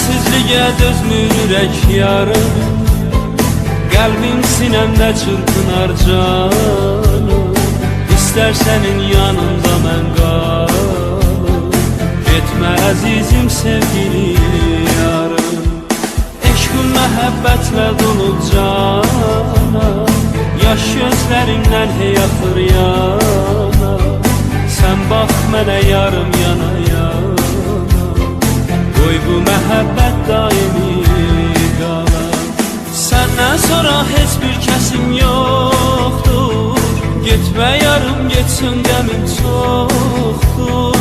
Sensizliğe dözmür ürək yarım, qəlbim sinəmdə çırpınar canım. İstər sənin yanında mən qalım, getmə əzizim sevgili yarım. Eşqin məhəbbətlə dolub cana, yaş gözlərimdən hey axır yana. Sən bax mənə yarım yana yana, qoy bu məhəbbət daimi qala. Səndən sonra heç bir kəsim yoxdur, getmə yarım getsin qəmim çoxdur.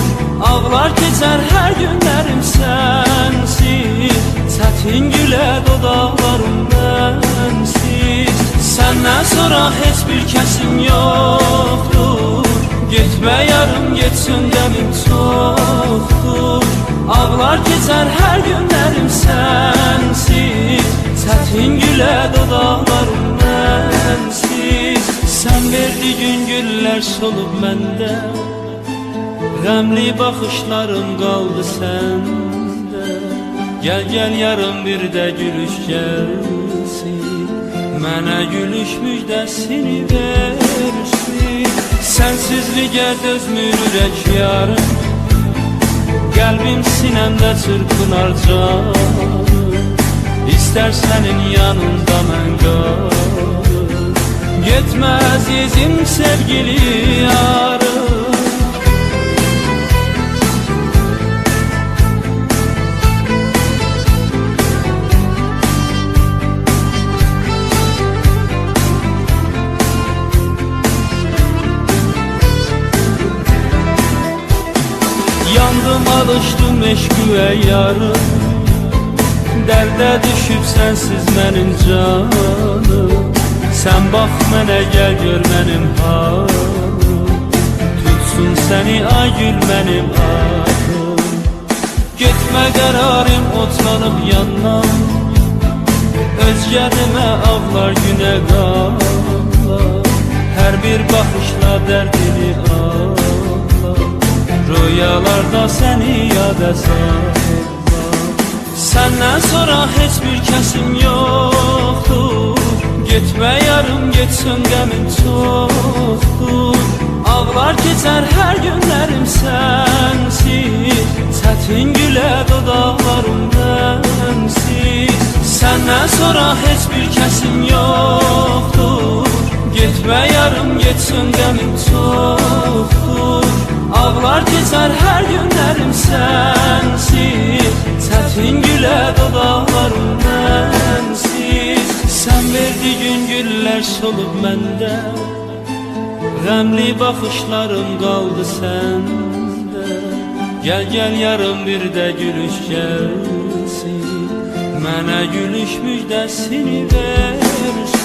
Ağlar keçər hər günlərim sənsiz, çətin gülə dodaqlarım mənsiz. Səndən sonra heç bir kəsim yoxdur, getmə yarım getsin qəmim çoxdur. Ağlar keçər hər günlərim sənsiz, çətin gülə dodaqlarım mənsiz. Sən verdiyin güllər solub məndə, qəmli baxışlarım qaldı səndə. Gəl gəl yarım bir də gülüş gəlsin, mənə gülüş müjdəsini versin. Sənsizliğə dözmür ürək yarım, qəlbim sinəmdə çırpınar canım. İstər sənin yanında mən qalım, getmə əzizim sevgili yarım. Yandım alışdım eşqüyə yarım, dərdə düşüb sənsiz mənim canım. Sən bax mənə gəl gör mənim halım, tutsun səni ay gül mənim adım. Getmə qərarım otlanıb yandan, özgədimə ağlar günə qallar. Hər bir baxışla dərdini ağlar, rüyalarda səni yada sallar. Səndən sonra heç bir kəsim yoxdur, getmə yarım getsin qəmim çoxdur. Ağlar keçər hər günlərim sənsiz, çətin gülə dodaqlarım mənsiz. Səndən sonra heç bir kəsim yoxdur, getmə yarım getsin qəmim çoxdur. Ağlar keçər hər günlərim sənsiz, çətin gülə dodaqlarım mənsiz. Sən verdiyin güllər solub məndə, qəmli baxışlarım qaldı səndə. Gəl gəl yarım bir də gülüş gəlsin, mənə gülüş müjdəsini versin.